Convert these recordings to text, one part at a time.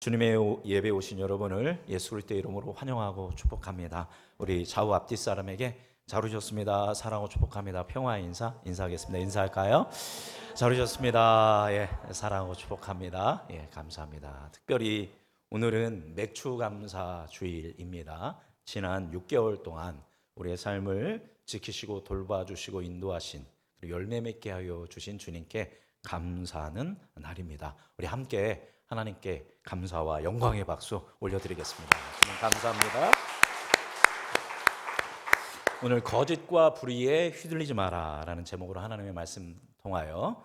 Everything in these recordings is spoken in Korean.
주님의 예배 오신 여러분을 예수 그리스도의 이름으로 환영하고 축복합니다. 우리 좌우 앞뒤 사람에게 잘 오셨습니다. 사랑하고 축복합니다. 평화 인사하겠습니다. 인사할까요? 잘 오셨습니다. 예, 사랑하고 축복합니다. 예, 감사합니다. 특별히 오늘은 맥주 감사 주일입니다. 지난 6개월 동안 우리의 삶을 지키시고 돌봐주시고 인도하신 그리고 열매 맺게 하여 주신 주님께 감사하는 날입니다. 우리 함께 하나님께 감사와 영광의 박수 올려드리겠습니다. 주님 감사합니다. 오늘 거짓과 불의에 휘둘리지 마라라는 제목으로 하나님의 말씀 통하여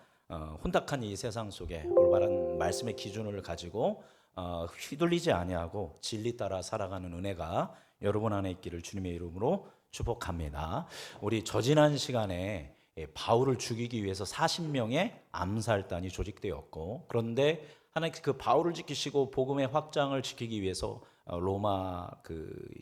혼탁한 이 세상 속에 올바른 말씀의 기준을 가지고 휘둘리지 아니하고 진리 따라 살아가는 은혜가 여러분 안에 있기를 주님의 이름으로 축복합니다. 우리 저지난 시간에 바울을 죽이기 위해서 40명의 암살단이 조직되었고, 그런데 하나님께서 그 바울을 지키시고 복음의 확장을 지키기 위해서 로마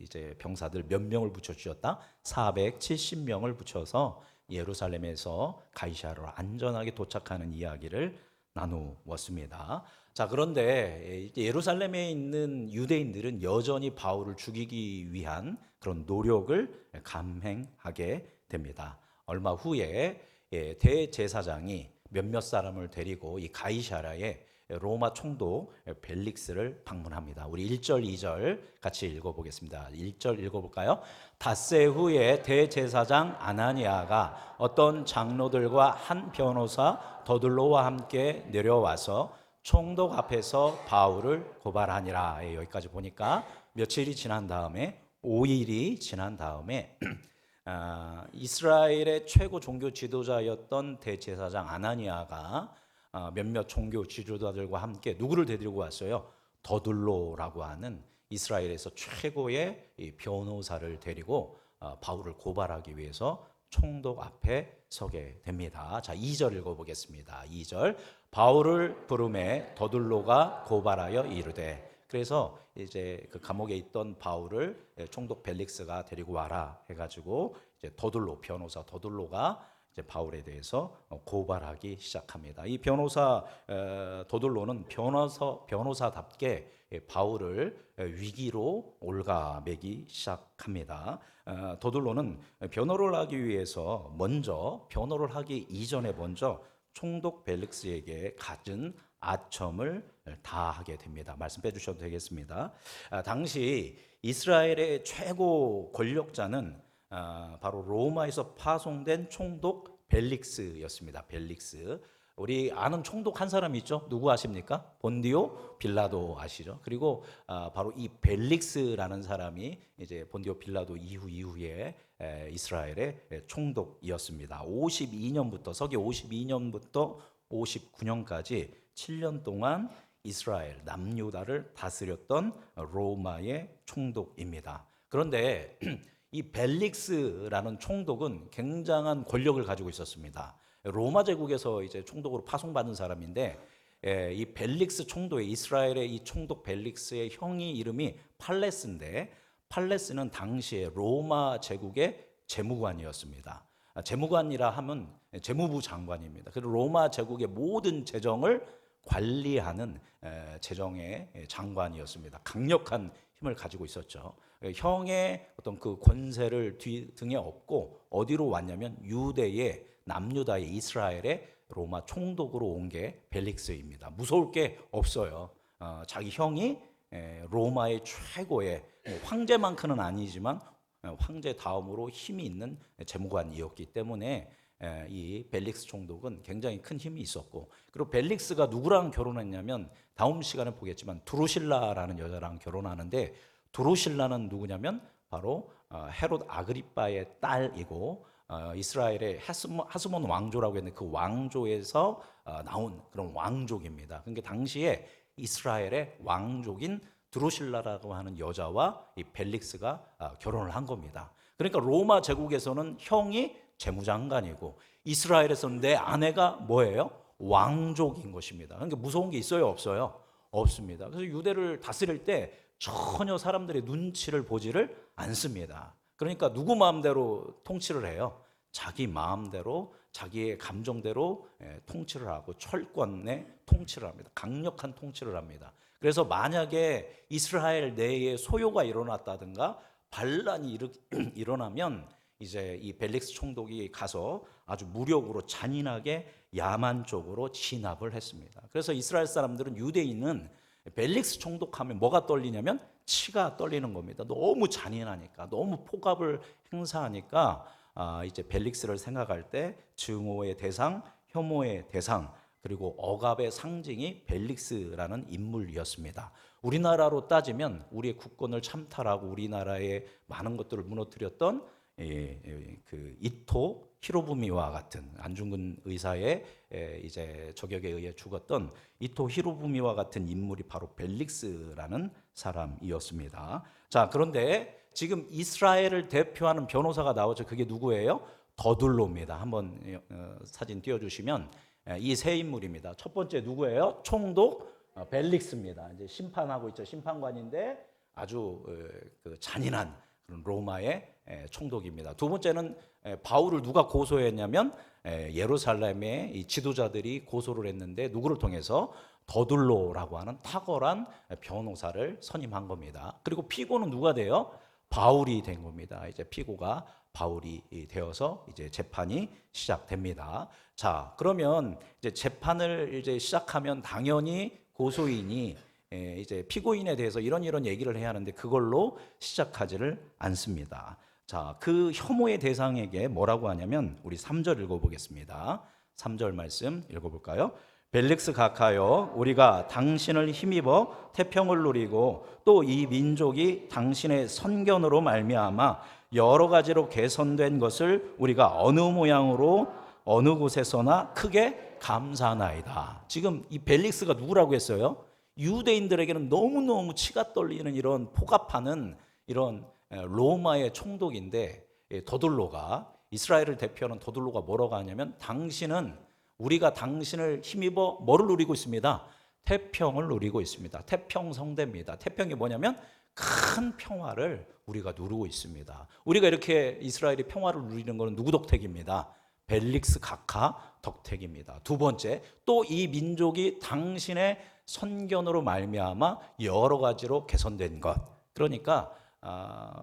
이제 병사들 몇 명을 붙여 주셨다? 470명을 붙여서 예루살렘에서 가이사랴로 안전하게 도착하는 이야기를 나누었습니다. 자, 그런데 예루살렘에 있는 유대인들은 여전히 바울을 죽이기 위한 그런 노력을 감행하게 됩니다. 얼마 후에 대제사장이 몇몇 사람을 데리고 이 가이사랴에 로마 총독 벨릭스를 방문합니다. 우리 1절, 2절 같이 읽어보겠습니다. 1절 읽어볼까요? 닷새 후에 대제사장 아나니아가 어떤 장로들과 한 변호사 더둘로와 함께 내려와서 총독 앞에서 바울을 고발하니라. 여기까지 보니까 며칠이 지난 다음에 5일이 지난 다음에 이스라엘의 최고 종교 지도자였던 대제사장 아나니아가 몇몇 종교 지도자들과 함께 누구를 데리고 왔어요? 더둘로라고 하는 이스라엘에서 최고의 변호사를 데리고 바울을 고발하기 위해서 총독 앞에 서게 됩니다. 자, 2절 읽어보겠습니다. 2절 바울을 부르매 더둘로가 고발하여 이르되, 그래서 이제 그 감옥에 있던 바울을 총독 벨릭스가 데리고 와라 해가지고 이제 더둘로 변호사 더둘로가 이제 바울에 대해서 고발하기 시작합니다. 이 변호사 더둘로는 변호사답게 바울을 위기로 올가매기 시작합니다. 더둘로는 변호를 하기 위해서 변호를 하기 이전에 먼저 총독 벨릭스에게 갖은 아첨을 다하게 됩니다. 말씀 빼주셔도 되겠습니다. 당시 이스라엘의 최고 권력자는 바로 로마에서 파송된 총독 벨릭스였습니다. 벨릭스. 우리 아는 총독 한 사람 있죠? 누구 아십니까? 본디오 빌라도 아시죠? 그리고 바로 이 벨릭스라는 사람이 이제 본디오 빌라도 이후에 이스라엘의 총독이었습니다. 52년부터 서기 52년부터 59년까지 7년 동안 이스라엘 남유다를 다스렸던 로마의 총독입니다. 그런데 이 벨릭스라는 총독은 굉장한 권력을 가지고 있었습니다. 로마 제국에서 이제 총독으로 파송받은 사람인데, 이 벨릭스 총독의 이스라엘의 이 총독 벨릭스의 형이 이름이 팔레스인데, 팔레스는 당시에 로마 제국의 재무관이었습니다. 재무관이라 하면 재무부 장관입니다. 그리고 로마 제국의 모든 재정을 관리하는 재정의 장관이었습니다. 강력한 힘을 가지고 있었죠. 형의 어떤 그 권세를 등에 업고 어디로 왔냐면 유대의 남유다의 이스라엘의 로마 총독으로 온 게 벨릭스입니다. 무서울 게 없어요. 자기 형이 로마의 최고의 황제만큼은 아니지만 황제 다음으로 힘이 있는 재무관이었기 때문에 이 벨릭스 총독은 굉장히 큰 힘이 있었고, 그리고 벨릭스가 누구랑 결혼했냐면 다음 시간에 보겠지만 드루실라라는 여자랑 결혼하는데, 드루실라는 누구냐면 바로 헤롯 아그리빠의 딸이고 이스라엘의 하스몬 왕조라고 했는데 그 왕조에서 나온 그런 왕족입니다. 그러니까 당시에 이스라엘의 왕족인 드루실라라고 하는 여자와 이 벨릭스가 결혼을 한 겁니다. 그러니까 로마 제국에서는 형이 재무장관이고 이스라엘에서는 내 아내가 뭐예요? 왕족인 것입니다. 그러니까 무서운 게 있어요, 없어요? 없습니다. 그래서 유대를 다스릴 때 전혀 사람들의 눈치를 보지를 않습니다. 그러니까 누구 마음대로 통치를 해요? 자기 마음대로 자기의 감정대로 통치를 하고 철권의 통치를 합니다. 강력한 통치를 합니다. 그래서 만약에 이스라엘 내에 소요가 일어났다든가 반란이 일어나면 이제 이 벨릭스 총독이 가서 아주 무력으로 잔인하게 야만적으로 진압을 했습니다. 그래서 이스라엘 사람들은, 유대인은 벨릭스 총독하면 뭐가 떨리냐면 치가 떨리는 겁니다. 너무 잔인하니까, 너무 폭압을 행사하니까 이제 벨릭스를 생각할 때 증오의 대상, 혐오의 대상, 그리고 억압의 상징이 벨릭스라는 인물이었습니다. 우리나라로 따지면 우리의 국권을 참탈하고 우리나라의 많은 것들을 무너뜨렸던 그 이토 히로부미와 같은, 안중근 의사의 이제 저격에 의해 죽었던 이토 히로부미와 같은 인물이 바로 벨릭스라는 사람이었습니다. 자, 그런데 지금 이스라엘을 대표하는 변호사가 나오죠. 그게 누구예요? 더둘로입니다. 한번 사진 띄워주시면 이 세 인물입니다. 첫 번째 누구예요? 총독 벨릭스입니다. 이제 심판하고 있죠. 심판관인데 아주 그 잔인한 그런 로마의 총독입니다. 두 번째는 바울을 누가 고소했냐면 예루살렘의 이 지도자들이 고소를 했는데 누구를 통해서? 더둘로라고 하는 탁월한 변호사를 선임한 겁니다. 그리고 피고는 누가 돼요? 바울이 된 겁니다. 이제 피고가 바울이 되어서 이제 재판이 시작됩니다. 자, 그러면 이제 재판을 이제 시작하면 당연히 고소인이 이제 피고인에 대해서 이런 얘기를 해야 하는데 그걸로 시작하지를 않습니다. 자, 그 혐오의 대상에게 뭐라고 하냐면 우리 3절 읽어보겠습니다. 3절 말씀 읽어볼까요? 벨릭스 각하여, 우리가 당신을 힘입어 태평을 누리고 또 이 민족이 당신의 선견으로 말미암아 여러 가지로 개선된 것을 우리가 어느 모양으로 어느 곳에서나 크게 감사하나이다. 지금 이 벨릭스가 누구라고 했어요? 유대인들에게는 너무너무 치가 떨리는 이런 폭압하는 이런 로마의 총독인데, 더둘로가, 이스라엘을 대표하는 더둘로가 뭐라고 하냐면, 우리가 당신을 힘입어 뭐를 누리고 있습니다? 태평을 누리고 있습니다. 태평 성대입니다. 태평이 뭐냐면 큰 평화를 우리가 누리고 있습니다. 우리가 이렇게 이스라엘이 평화를 누리는 것은 누구 덕택입니다? 벨릭스 각하 덕택입니다. 두 번째, 또 이 민족이 당신의 선견으로 말미암아 여러 가지로 개선된 것. 그러니까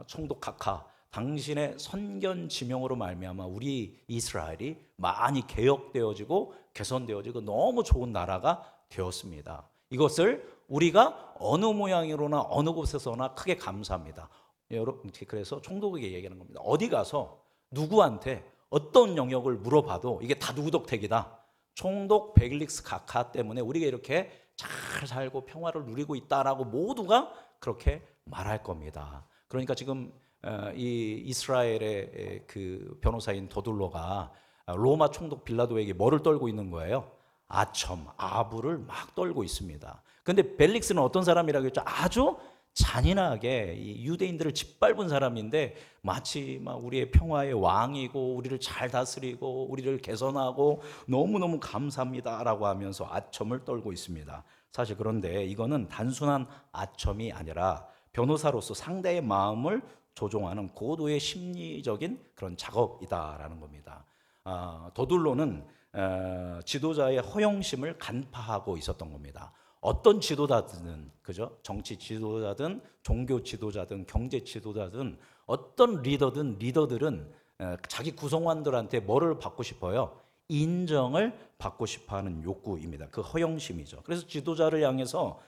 총독 각하, 당신의 선견 지명으로 말미암아 우리 이스라엘이 많이 개혁되어지고 개선되어지고 너무 좋은 나라가 되었습니다. 이것을 우리가 어느 모양으로나 어느 곳에서나 크게 감사합니다. 여러분, 그래서 총독에게 얘기하는 겁니다. 어디 가서 누구한테 어떤 영역을 물어봐도 이게 다 누구 덕택이다. 총독 벨릭스 각하 때문에 우리가 이렇게 잘 살고 평화를 누리고 있다라고 모두가 그렇게 말할 겁니다. 그러니까 지금 이 이스라엘의 그 변호사인 더둘로가 로마 총독 빌라도에게 뭐를 떨고 있는 거예요? 아부를 막 떨고 있습니다. 그런데 벨릭스는 어떤 사람이라고 했죠? 아주 잔인하게 이 유대인들을 짓밟은 사람인데 마치 막 우리의 평화의 왕이고 우리를 잘 다스리고 우리를 개선하고 너무너무 감사합니다라고 하면서 아첨을 떨고 있습니다. 사실 그런데 이거는 단순한 아첨이 아니라 변호사로서 상대의 마음을 조종하는 고도의 심리적인 그런 작업이다라는 겁니다. 더둘로는 지도자의 허영심을 간파하고 있었던 겁니다. 어떤 지도자든, 그죠? 정치 지도자든, 종교 지도자든, 경제 지도자든, 어떤 리더들은 자기 구성원들한테 뭐를 받고 싶어요? 인정을 받고 싶어하는 욕구입니다. 그 허영심이죠. 그래서 지도자를 향해서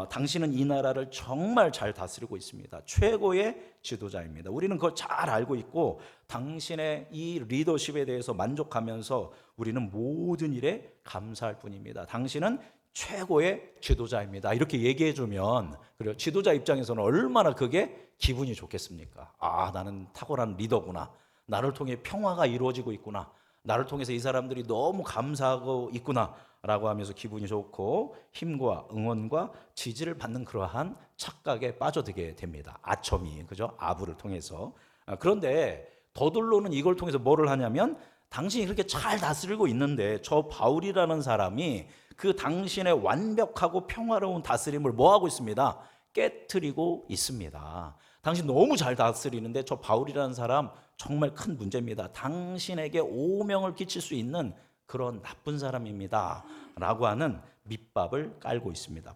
당신은 이 나라를 정말 잘 다스리고 있습니다. 최고의 지도자입니다. 우리는 그걸 잘 알고 있고 당신의 이 리더십에 대해서 만족하면서 우리는 모든 일에 감사할 뿐입니다. 당신은 최고의 지도자입니다. 이렇게 얘기해주면, 그리고 지도자 입장에서는 얼마나 그게 기분이 좋겠습니까? 나는 탁월한 리더구나. 나를 통해 평화가 이루어지고 있구나. 나를 통해서 이 사람들이 너무 감사하고 있구나 라고 하면서 기분이 좋고 힘과 응원과 지지를 받는 그러한 착각에 빠져들게 됩니다. 아첨이, 그죠? 아부를 통해서. 그런데 더둘로는 이걸 통해서 뭐를 하냐면, 당신이 그렇게 잘 다스리고 있는데 저 바울이라는 사람이 그 당신의 완벽하고 평화로운 다스림을 뭐하고 있습니다? 깨트리고 있습니다. 당신 너무 잘 다스리는데 저 바울이라는 사람 정말 큰 문제입니다. 당신에게 오명을 끼칠 수 있는 그런 나쁜 사람입니다 라고 하는 밑밥을 깔고 있습니다.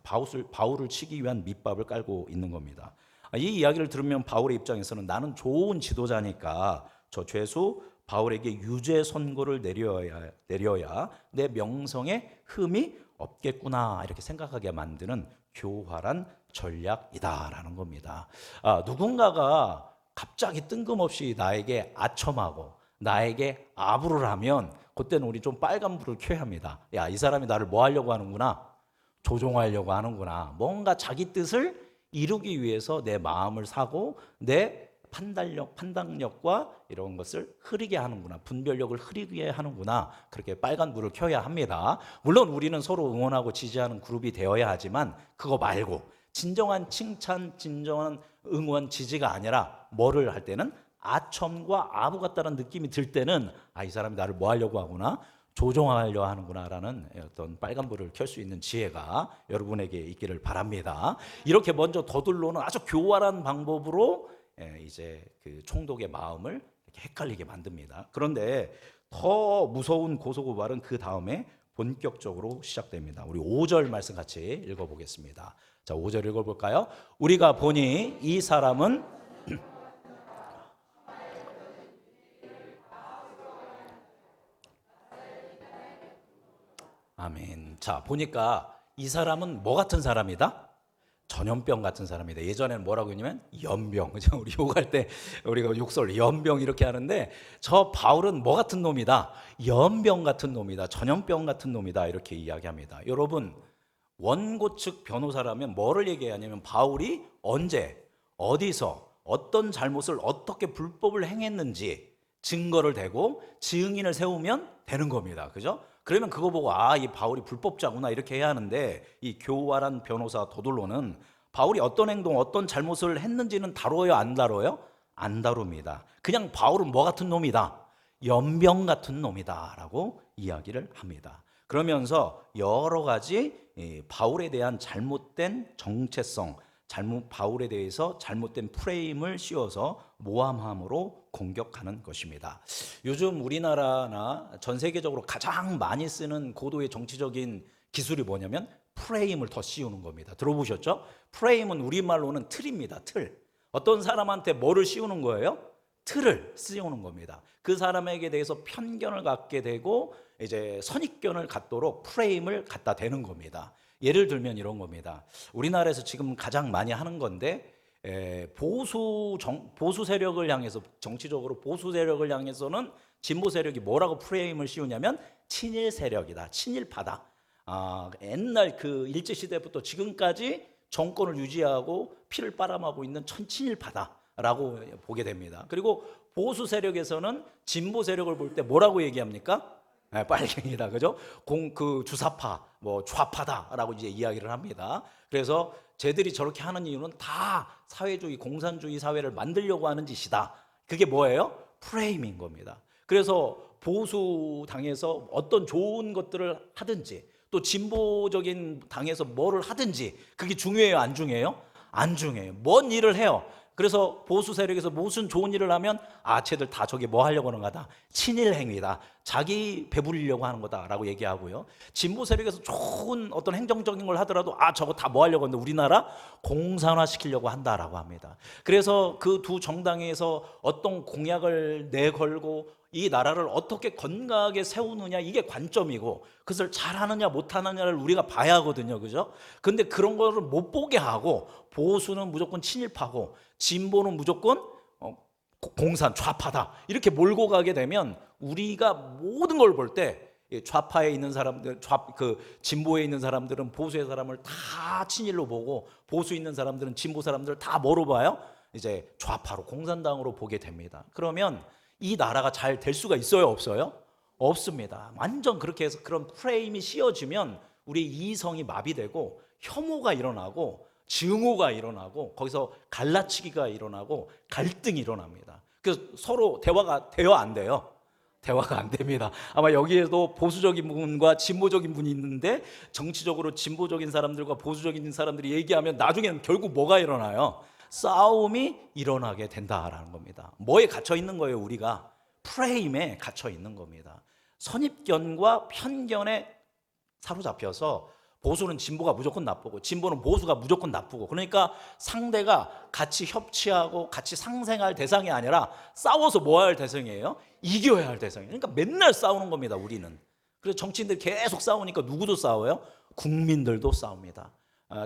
바울을 치기 위한 밑밥을 깔고 있는 겁니다. 이 이야기를 들으면 바울의 입장에서는 나는 좋은 지도자니까 저 죄수 바울에게 유죄 선고를 내려야 내 명성에 흠이 없겠구나 이렇게 생각하게 만드는 교활한 전략이다라는 겁니다. 누군가가 갑자기 뜬금없이 나에게 아첨하고 나에게 아부를 하면 그때는 우리 좀 빨간불을 켜야 합니다. 야, 이 사람이 나를 뭐 하려고 하는구나, 조종하려고 하는구나, 뭔가 자기 뜻을 이루기 위해서 내 마음을 사고 내 판단력과 이런 것을 흐리게 하는구나, 분별력을 흐리게 하는구나, 그렇게 빨간불을 켜야 합니다. 물론 우리는 서로 응원하고 지지하는 그룹이 되어야 하지만 그거 말고 진정한 칭찬, 진정한 응원, 지지가 아니라 뭐를 할 때는 아첨과 아부 같다는 느낌이 들 때는 이 사람이 나를 뭐 하려고 하구나, 조종하려 하는구나라는 어떤 빨간불을 켤 수 있는 지혜가 여러분에게 있기를 바랍니다. 이렇게 먼저 더들로는 아주 교활한 방법으로 이제 그 총독의 마음을 이렇게 헷갈리게 만듭니다. 그런데 더 무서운 고소고발은 그 다음에 본격적으로 시작됩니다. 우리 5절 말씀 같이 읽어보겠습니다. 자, 5절 읽어볼까요? 우리가 보니 이 사람은 아멘. 자, 보니까 이 사람은 뭐 같은 사람이다? 전염병 같은 사람이다. 예전에는 뭐라고 했냐면 연병. 그죠? 우리 욕할 때 우리가 욕설 연병 이렇게 하는데 저 바울은 뭐 같은 놈이다? 연병 같은 놈이다. 전염병 같은 놈이다. 이렇게 이야기합니다. 여러분, 원고 측 변호사라면 뭐를 얘기하냐면 바울이 언제, 어디서, 어떤 잘못을 어떻게 불법을 행했는지 증거를 대고 증인을 세우면 되는 겁니다. 그죠? 그러면 그거 보고 이 바울이 불법자구나 이렇게 해야 하는데 이 교활한 변호사 도돌로는 바울이 어떤 행동, 어떤 잘못을 했는지는 다뤄요, 안 다뤄요? 안 다룹니다. 그냥 바울은 뭐 같은 놈이다? 연병 같은 놈이다 라고 이야기를 합니다. 그러면서 여러 가지 바울에 대한 잘못된 정체성, 바울에 대해서 잘못된 프레임을 씌워서 모함함으로 공격하는 것입니다. 요즘 우리나라나 전 세계적으로 가장 많이 쓰는 고도의 정치적인 기술이 뭐냐면 프레임을 더 씌우는 겁니다. 들어보셨죠? 프레임은 우리말로는 틀입니다. 틀. 어떤 사람한테 뭐를 씌우는 거예요? 틀을 씌우는 겁니다. 그 사람에게 대해서 편견을 갖게 되고 이제 선입견을 갖도록 프레임을 갖다 대는 겁니다. 예를 들면 이런 겁니다. 우리나라에서 지금 가장 많이 하는 건데 보수 세력을 향해서, 정치적으로 보수 세력을 향해서는 진보 세력이 뭐라고 프레임을 씌우냐면 친일 세력이다, 친일파다. 옛날 그 일제 시대부터 지금까지 정권을 유지하고 피를 빨아먹고 있는 친일파다라고 보게 됩니다. 그리고 보수 세력에서는 진보 세력을 볼 때 뭐라고 얘기합니까? 빨갱이다, 그죠? 주사파, 좌파다라고 이제 이야기를 합니다. 그래서 쟤들이 저렇게 하는 이유는 다 사회주의, 공산주의 사회를 만들려고 하는 짓이다. 그게 뭐예요? 프레임인 겁니다. 그래서 보수 당에서 어떤 좋은 것들을 하든지 또 진보적인 당에서 뭐를 하든지 그게 중요해요, 안 중요해요? 안 중요해요. 뭔 일을 해요. 그래서 보수 세력에서 무슨 좋은 일을 하면 쟤들 다 저게 뭐 하려고 하는 거다, 친일 행위다, 자기 배부리려고 하는 거다라고 얘기하고요. 진보 세력에서 좋은 어떤 행정적인 걸 하더라도 저거 다 뭐 하려고 하는데 우리나라 공산화 시키려고 한다라고 합니다. 그래서 그 두 정당에서 어떤 공약을 내걸고 이 나라를 어떻게 건강하게 세우느냐, 이게 관점이고 그것을 잘하느냐 못하느냐를 우리가 봐야 하거든요. 그죠? 근데 그런 거를 못 보게 하고 보수는 무조건 친일파고 진보는 무조건 공산, 좌파다 이렇게 몰고 가게 되면 우리가 모든 걸 볼 때 좌파에 있는 사람들, 진보에 있는 사람들은 보수의 사람을 다 친일로 보고 보수 있는 사람들은 진보 사람들을 다 뭐로 봐요? 이제 좌파로, 공산당으로 보게 됩니다. 그러면 이 나라가 잘 될 수가 있어요, 없어요? 없습니다. 완전 그렇게 해서 그런 프레임이 씌워지면 우리 이성이 마비되고 혐오가 일어나고 증오가 일어나고 거기서 갈라치기가 일어나고 갈등이 일어납니다. 그래서 서로 대화가 돼요, 안 돼요? 대화가 안 됩니다. 아마 여기에도 보수적인 분과 진보적인 분이 있는데 정치적으로 진보적인 사람들과 보수적인 사람들이 얘기하면 나중에는 결국 뭐가 일어나요? 싸움이 일어나게 된다라는 겁니다. 뭐에 갇혀 있는 거예요? 우리가 프레임에 갇혀 있는 겁니다. 선입견과 편견에 사로잡혀서 보수는 진보가 무조건 나쁘고 진보는 보수가 무조건 나쁘고, 그러니까 상대가 같이 협치하고 같이 상생할 대상이 아니라 싸워서 모아야 할 대상이에요. 이겨야 할 대상이에요. 그러니까 맨날 싸우는 겁니다, 우리는. 그래서 정치인들이 계속 싸우니까 누구도 싸워요? 국민들도 싸웁니다.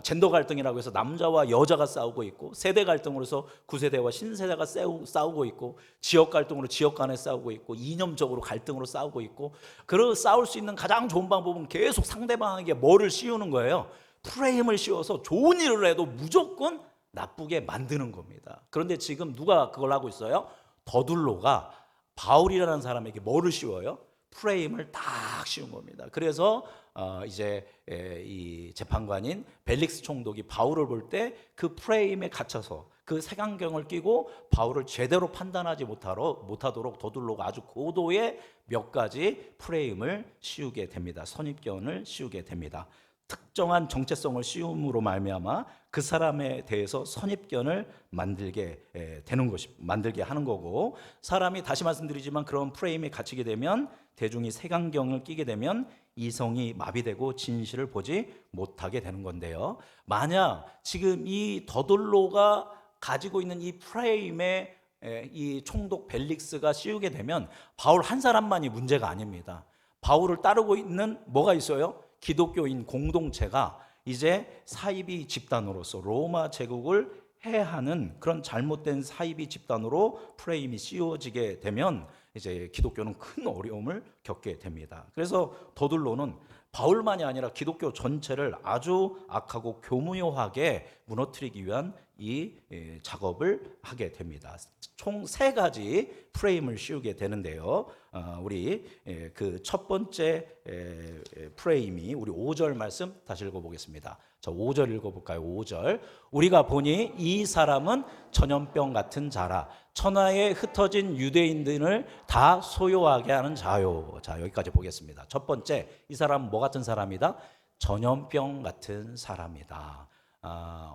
젠더 갈등이라고 해서 남자와 여자가 싸우고 있고, 세대 갈등으로 해서 구세대와 신세대가 싸우고 있고, 지역 갈등으로 지역 간에 싸우고 있고, 이념적으로 갈등으로 싸우고 있고, 그런 싸울 수 있는 가장 좋은 방법은 계속 상대방에게 뭐를 씌우는 거예요? 프레임을 씌워서 좋은 일을 해도 무조건 나쁘게 만드는 겁니다. 그런데 지금 누가 그걸 하고 있어요? 더둘로가 바울이라는 사람에게 뭐를 씌워요? 프레임을 딱 씌운 겁니다. 그래서 이제 이 재판관인 벨릭스 총독이 바울을 볼 때 그 프레임에 갇혀서 그 색안경을 끼고 바울을 제대로 판단하지 못하도록 더둘로가 아주 고도의 몇 가지 프레임을 씌우게 됩니다. 선입견을 씌우게 됩니다. 특정한 정체성을 씌움으로 말미암아 그 사람에 대해서 선입견을 만들게 하는 거고, 사람이, 다시 말씀드리지만, 그런 프레임에 갇히게 되면, 대중이 색안경을 끼게 되면 이성이 마비되고 진실을 보지 못하게 되는 건데요. 만약 지금 이 더둘로가 가지고 있는 이 프레임에 이 총독 벨릭스가 씌우게 되면 바울 한 사람만이 문제가 아닙니다. 바울을 따르고 있는 뭐가 있어요? 기독교인 공동체가 이제 사이비 집단으로서 로마 제국을 해하는 그런 잘못된 사이비 집단으로 프레임이 씌워지게 되면 이제 기독교는 큰 어려움을 겪게 됩니다. 그래서 더둘로는 바울만이 아니라 기독교 전체를 아주 악하고 교무요하게 무너뜨리기 위한 이 작업을 하게 됩니다. 총 3가지 프레임을 씌우게 되는데요. 우리 그 첫 번째 프레임이, 우리 5절 말씀 다시 읽어보겠습니다. 자, 5절 읽어볼까요? 5절. 우리가 보니 이 사람은 전염병 같은 자라, 천하에 흩어진 유대인들을 다 소요하게 하는 자요. 자, 여기까지 보겠습니다. 첫 번째, 이 사람은 뭐 같은 사람이다? 전염병 같은 사람이다.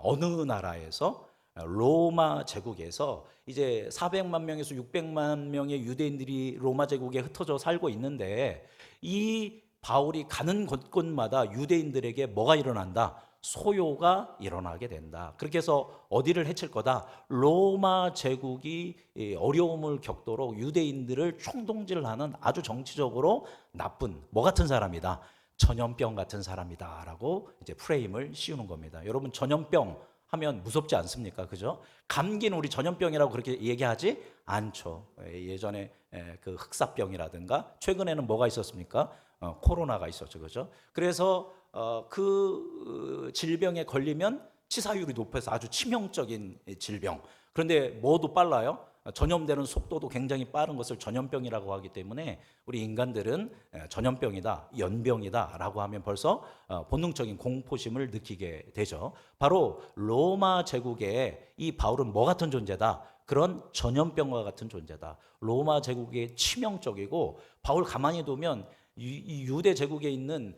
어느 나라에서, 로마 제국에서 이제 400만 명에서 600만 명의 유대인들이 로마 제국에 흩어져 살고 있는데, 이 바울이 가는 곳곳마다 유대인들에게 뭐가 일어난다? 소요가 일어나게 된다. 그렇게 해서 어디를 해칠 거다? 로마 제국이 어려움을 겪도록 유대인들을 총동질하는 아주 정치적으로 나쁜 뭐 같은 사람이다? 전염병 같은 사람이다라고 이제 프레임을 씌우는 겁니다. 여러분, 전염병 하면 무섭지 않습니까? 그죠? 감기는 우리 전염병이라고 그렇게 얘기하지 않죠. 예전에 그 흑사병이라든가, 최근에는 뭐가 있었습니까? 코로나가 있었죠. 그죠? 그래서 그 질병에 걸리면 치사율이 높아서 아주 치명적인 질병. 그런데 뭐도 빨라요? 전염되는 속도도 굉장히 빠른 것을 전염병이라고 하기 때문에 우리 인간들은 전염병이다, 연병이다라고 하면 벌써 본능적인 공포심을 느끼게 되죠. 바로 로마 제국의 이 바울은 뭐 같은 존재다? 그런 전염병과 같은 존재다. 로마 제국의 치명적이고, 바울 가만히 두면 이 유대 제국에 있는,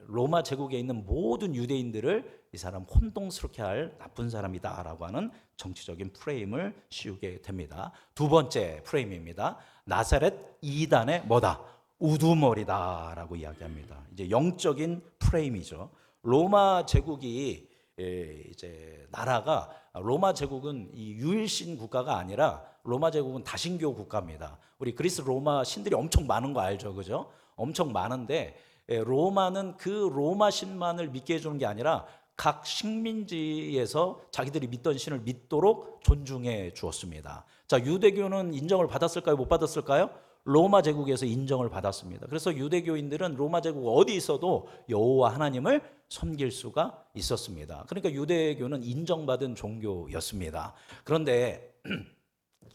로마 제국에 있는 모든 유대인들을 이 사람 혼동스럽게 할 나쁜 사람이다라고 하는 정치적인 프레임을 씌우게 됩니다. 두 번째 프레임입니다. 나사렛 이단의 뭐다? 우두머리다라고 이야기합니다. 이제 영적인 프레임이죠. 로마 제국이 이제 나라가, 로마 제국은 이 유일신 국가가 아니라 로마 제국은 다신교 국가입니다. 우리 그리스 로마 신들이 엄청 많은 거 알죠, 그죠? 엄청 많은데 로마는 그 로마 신만을 믿게 해주는 게 아니라 각 식민지에서 자기들이 믿던 신을 믿도록 존중해 주었습니다. 자, 유대교는 인정을 받았을까요? 못 받았을까요? 로마 제국에서 인정을 받았습니다. 그래서 유대교인들은 로마 제국 어디 있어도 여호와 하나님을 섬길 수가 있었습니다. 그러니까 유대교는 인정받은 종교였습니다. 그런데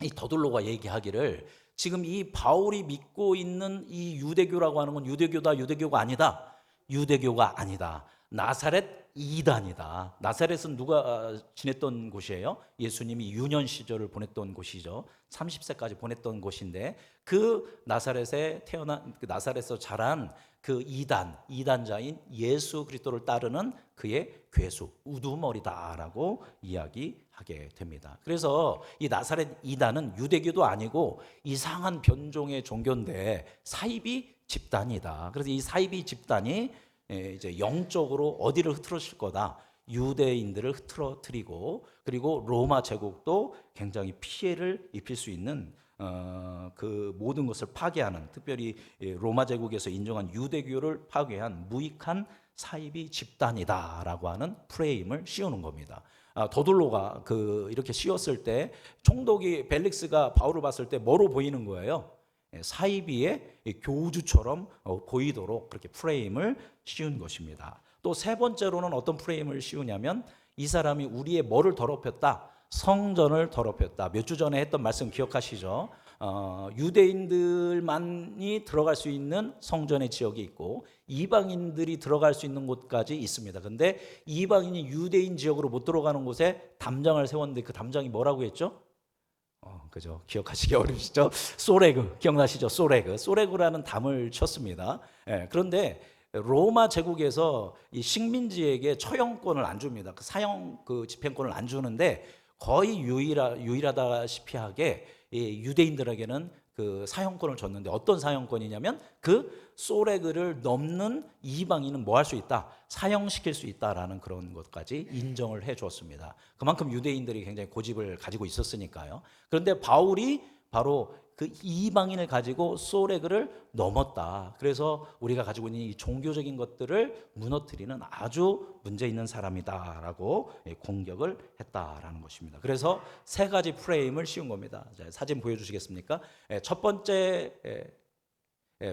이 더둘로가 얘기하기를, 지금 이 바울이 믿고 있는 이 유대교라고 하는 건 유대교다, 유대교가 아니다. 유대교가 아니다. 나사렛 이단이다. 나사렛은 누가 지냈던 곳이에요? 예수님이 유년 시절을 보냈던 곳이죠. 30세까지 보냈던 곳인데, 그 나사렛에 태어난, 그 나사렛에서 자란 그 이단자인 예수 그리스도를 따르는 그의 괴수, 우두머리다라고 이야기하게 됩니다. 그래서 이 나사렛 이단은 유대교도 아니고 이상한 변종의 종교인데 사이비 집단이다. 그래서 이 사이비 집단이 이제 영적으로 어디를 흐트러질 거다. 유대인들을 흐트러뜨리고 그리고 로마 제국도 굉장히 피해를 입힐 수 있는 그 모든 것을 파괴하는, 특별히 로마 제국에서 인정한 유대교를 파괴한 무익한 사이비 집단이다라고 하는 프레임을 씌우는 겁니다. 더둘로가 이렇게 씌웠을 때 총독이 벨릭스가 바울을 봤을 때 뭐로 보이는 거예요? 사이비의 교주처럼 보이도록 그렇게 프레임을 씌운 것입니다. 또 세 번째로는 어떤 프레임을 씌우냐면 이 사람이 우리의 뭐를 더럽혔다? 성전을 더럽혔다. 몇 주 전에 했던 말씀 기억하시죠? 유대인들만이 들어갈 수 있는 성전의 지역이 있고 이방인들이 들어갈 수 있는 곳까지 있습니다. 근데 이방인이 유대인 지역으로 못 들어가는 곳에 담장을 세웠는데 그 담장이 뭐라고 했죠? 그죠? 기억하시기 어려우시죠? 소레그, 기억나시죠? 소레그라는 담을 쳤습니다. 그런데 로마 제국에서 이 식민지에게 처형권을 안 줍니다. 사형 집행권을 안 주는데 거의 유일하다시피 하게 유대인들에게는 그 사형권을 줬는데 어떤 사형권이냐면 그 소레그를 넘는 이방인은 뭐 할 수 있다? 사형시킬 수 있다라는 그런 것까지 인정을 해 줬습니다. 그만큼 유대인들이 굉장히 고집을 가지고 있었으니까요. 그런데 바울이 바로 그 이방인을 가지고 소레그를 넘었다. 그래서 우리가 가지고 있는 이 종교적인 것들을 무너뜨리는 아주 문제 있는 사람이다라고 공격을 했다라는 것입니다. 그래서 세 가지 프레임을 씌운 겁니다. 사진 보여주시겠습니까? 첫 번째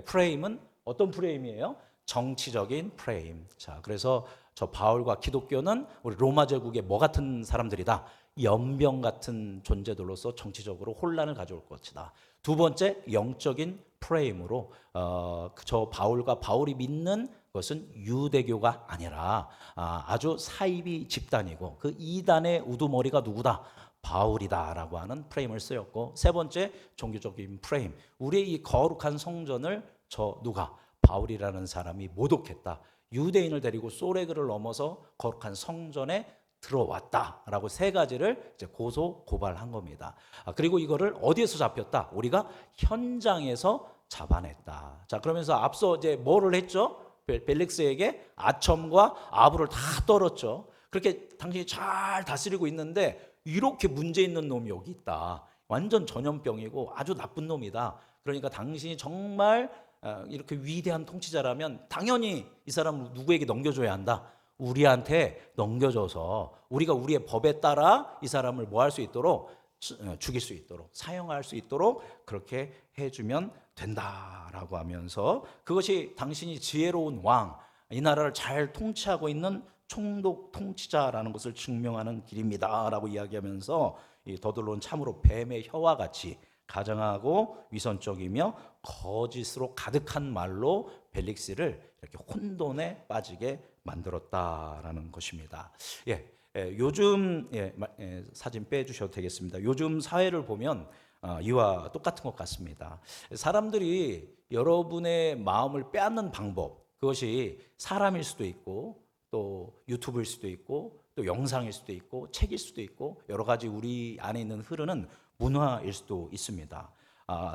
프레임은 어떤 프레임이에요? 정치적인 프레임. 자, 그래서 저 바울과 기독교는 우리 로마 제국의 뭐 같은 사람들이다? 연병 같은 존재들로서 정치적으로 혼란을 가져올 것이다. 두 번째, 영적인 프레임으로 저 바울과 바울이 믿는 것은 유대교가 아니라 아주 사이비 집단이고 그 이단의 우두머리가 누구다? 바울이다라고 하는 프레임을 쓰였고, 세 번째 종교적인 프레임, 우리의 이 거룩한 성전을 누가? 바울이라는 사람이 모독했다. 유대인을 데리고 소레그를 넘어서 거룩한 성전에 들어왔다라고 세 가지를 이제 고소 고발한 겁니다. 그리고 이거를 어디에서 잡혔다? 우리가 현장에서 잡아냈다. 자, 그러면서 앞서 이제 뭐를 했죠? 벨릭스에게 아첨과 아부를 다 떨었죠. 그렇게 당신이 잘 다스리고 있는데 이렇게 문제 있는 놈이 여기 있다. 완전 전염병이고 아주 나쁜 놈이다. 그러니까 당신이 정말 이렇게 위대한 통치자라면 당연히 이 사람을 누구에게 넘겨줘야 한다. 우리한테 넘겨줘서 우리가 우리의 법에 따라 이 사람을 뭐 할 수 있도록, 죽일 수 있도록, 사형할 수 있도록 그렇게 해주면 된다라고 하면서 그것이 당신이 지혜로운 왕, 이 나라를 잘 통치하고 있는 총독 통치자라는 것을 증명하는 길입니다라고 이야기하면서 이 더들로는 참으로 뱀의 혀와 같이 가정하고 위선적이며 거짓으로 가득한 말로 벨릭스를 이렇게 혼돈에 빠지게 만들었다라는 것입니다. 요즘 사진 빼주셔도 되겠습니다. 요즘 사회를 보면 이와 똑같은 것 같습니다. 사람들이 여러분의 마음을 빼앗는 방법, 그것이 사람일 수도 있고 또 유튜브일 수도 있고 또 영상일 수도 있고 책일 수도 있고 여러 가지 우리 안에 있는 흐르는 문화일 수도 있습니다.